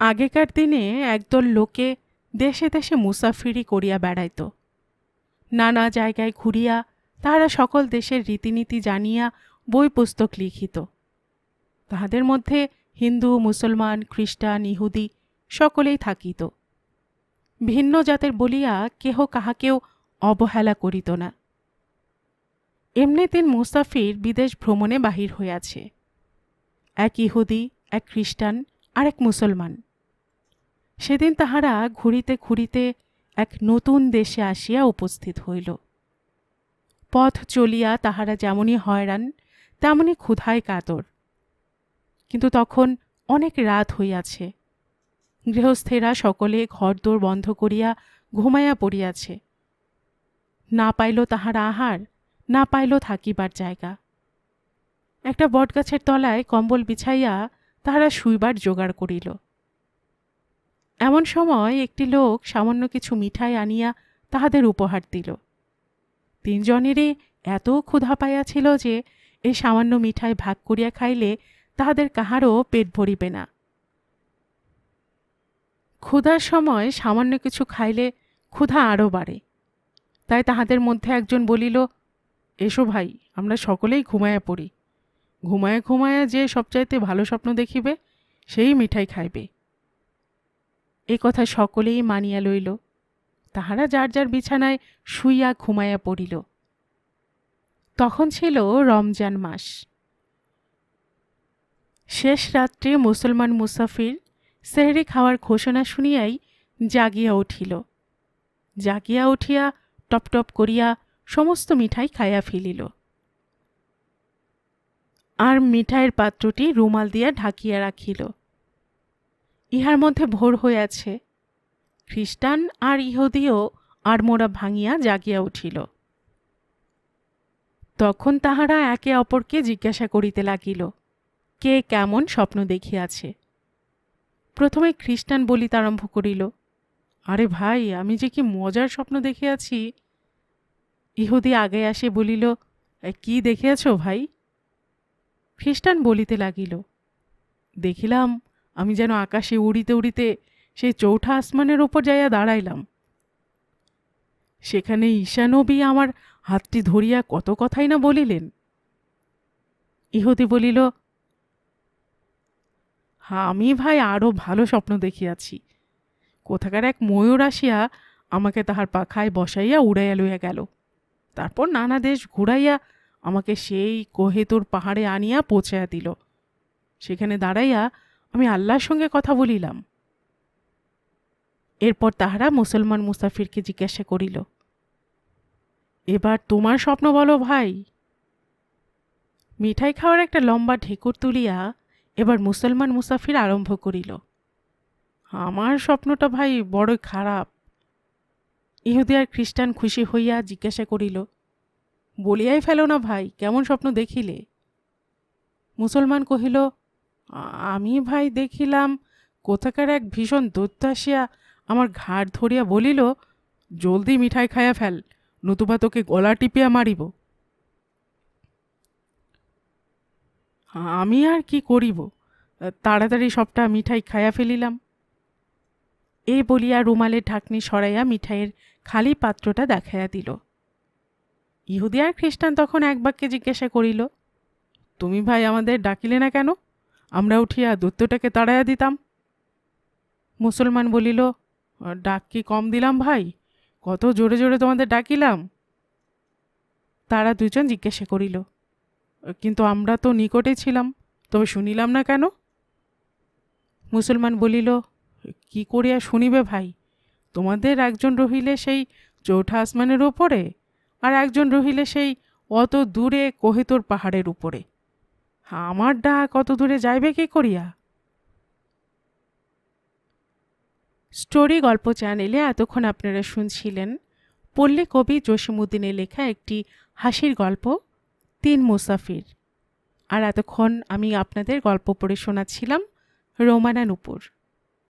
আগেকার দিনে একদল লোকে দেশে দেশে মুসাফিরি করিয়া বেড়াইত। নানা জায়গায় ঘুরিয়া তাহারা সকল দেশের রীতিনীতি জানিয়া বই পুস্তক লিখিত। তাহাদের মধ্যে হিন্দু, মুসলমান, খ্রিস্টান, ইহুদি সকলেই থাকিত। ভিন্ন জাতের বলিয়া কেহ কাহাকেও অবহেলা করিত না। এমনি দিন মুসাফির বিদেশ ভ্রমণে বাহির হইয়াছে। এক ইহুদি, এক খ্রিস্টান আর এক মুসলমান। সেদিন তাহারা ঘুরিতে ঘুরিতে এক নতুন দেশে আসিয়া উপস্থিত হইল। পথ চলিয়া তাহারা যেমনই হয়রান তেমনি ক্ষুধায় কাতর। কিন্তু তখন অনেক রাত হইয়াছে। গৃহস্থেরা সকলে ঘরদোর বন্ধ করিয়া ঘুমাইয়া পড়িয়াছে। না পাইল তাহারা আহার, না পাইল থাকিবার জায়গা। একটা বটগাছের তলায় কম্বল বিছাইয়া তাহারা শুইবার জোগাড় করিল। এমন সময় একটি লোক সামান্য কিছু মিঠাই আনিয়া তাহাদের উপহার দিল। তিনজনেরই এত ক্ষুধা পাইয়াছিল যে এই সামান্য মিঠাই ভাগ করিয়া খাইলে তাহাদের কাহারও পেট ভরিবে না। ক্ষুধার সময় সামান্য কিছু খাইলে ক্ষুধা আরও বাড়ে। তাই তাহাদের মধ্যে একজন বলিল, এসো ভাই, আমরা সকলেই ঘুমাইয়া পড়ি। ঘুমায়া ঘুমায়া যে সবচাইতে ভালো স্বপ্ন দেখিবে সেই মিঠাই খাইবে। এ কথা সকলেই মানিয়া লইল। তাহারা যার যার বিছানায় শুইয়া ঘুমাইয়া পড়িল। তখন ছিল রমজান মাস। শেষ রাত্রে মুসলমান মুসাফির সেহরি খাওয়ার ঘোষণা শুনিয়াই জাগিয়া উঠিল। জাগিয়া উঠিয়া টপ টপ করিয়া সমস্ত মিঠাই খাইয়া ফেলিল। আর মিঠাইয়ের পাত্রটি রুমাল দিয়া ঢাকিয়া রাখিল। ইহার মধ্যে ভোর হইয়াছে। খ্রিস্টান আর ইহুদিও আড়মোড়া ভাঙিয়া জাগিয়া উঠিল। তখন তাহারা একে অপরকে জিজ্ঞাসা করিতে লাগিল, কে কেমন স্বপ্ন দেখিয়াছে। প্রথমে খ্রিস্টান বলিতে আরম্ভ করিল, আরে ভাই, আমি যে কি মজার স্বপ্ন দেখিয়াছি। ইহুদি আগে আসে বলিল, কি দেখিয়াছ ভাই? খ্রিস্টান বলিতে লাগিল, দেখিলাম আমি যেন আকাশে উড়িতে উড়িতে সেই চৌঠা আসমানের ওপর যাইয়া দাঁড়াইলাম। সেখানে ঈশা নবী আমার হাতটি ধরিয়া কত কথাই না বলিলেন। ইহুদি বলিল, আমি ভাই আরও ভালো স্বপ্ন দেখিয়াছি। কোথাকার এক ময়ূর আসিয়া আমাকে তাহার পাখায় বসাইয়া উড়াইয়া লইয়া গেল। তারপর নানা দেশ ঘুরাইয়া আমাকে সেই কোহেতুর পাহাড়ে আনিয়া পৌঁছাইয়া দিল। সেখানে দাঁড়াইয়া আমি আল্লাহর সঙ্গে কথা বলিলাম। এরপর তাহারা মুসলমান মুসাফিরকে জিজ্ঞাসা করিল, এবার তোমার স্বপ্ন বলো ভাই। মিঠাই খাওয়ার একটা লম্বা ঢেকুর তুলিয়া এবার মুসলমান মুসাফির আরম্ভ করিল, আমার স্বপ্নটা ভাই বড়ই খারাপ। ইহুদি আর খ্রিস্টান খুশি হইয়া জিজ্ঞাসা করিল, বলিয়াই ফেলো না ভাই, কেমন স্বপ্ন দেখিলে? মুসলমান কহিল, আমি ভাই দেখিলাম কোথাকার এক ভীষণ দৈত্য আসিয়া আমার ঘাড় ধরিয়া বলিল, জলদি মিঠাই খাইয়া ফেল, নতুবা তোকে গলা টিপিয়া মারিব। আমি আর কি করিব, তাড়াতাড়ি সবটা মিঠাই খাইয়া ফেলিলাম। এই বলিয়া রুমালের ঢাকনি সরাইয়া মিঠাইয়ের খালি পাত্রটা দেখাইয়া দিল। ইহুদি আর খ্রিস্টান তখন এক বাক্যে জিজ্ঞাসা করিল, তুমি ভাই আমাদের ডাকিলে না কেন? আমরা উঠিয়া দৈত্যটাকে তাড়াইয়া দিতাম। মুসলমান বলিল, ডাক কি কম দিলাম ভাই? কত জোরে জোরে তোমাদের ডাকিলাম। তারা দুজন জিজ্ঞাসা করিল, কিন্তু আমরা তো নিকটে ছিলাম, তবে শুনিলাম না কেন? মুসলমান বলিল, কি করিয়া শুনিবে ভাই? তোমাদের একজন রহিলে সেই চৌঠা আসমানের উপরে, আর একজন রহিলে সেই অত দূরে কোহেতুর পাহাড়ের উপরে। আমার ডাক কত দূরে যাইবে কি করিয়া? স্টোরি গল্প চ্যানেলে এতক্ষণ আপনারা শুনছিলেন পল্লী কবি জসিমউদ্দিনের লেখা একটি হাসির গল্প, ৩ মুসাফির। আর এতক্ষণ আমি আপনাদের গল্প পড়ে শোনাচ্ছিলাম রোমানা নূপুর।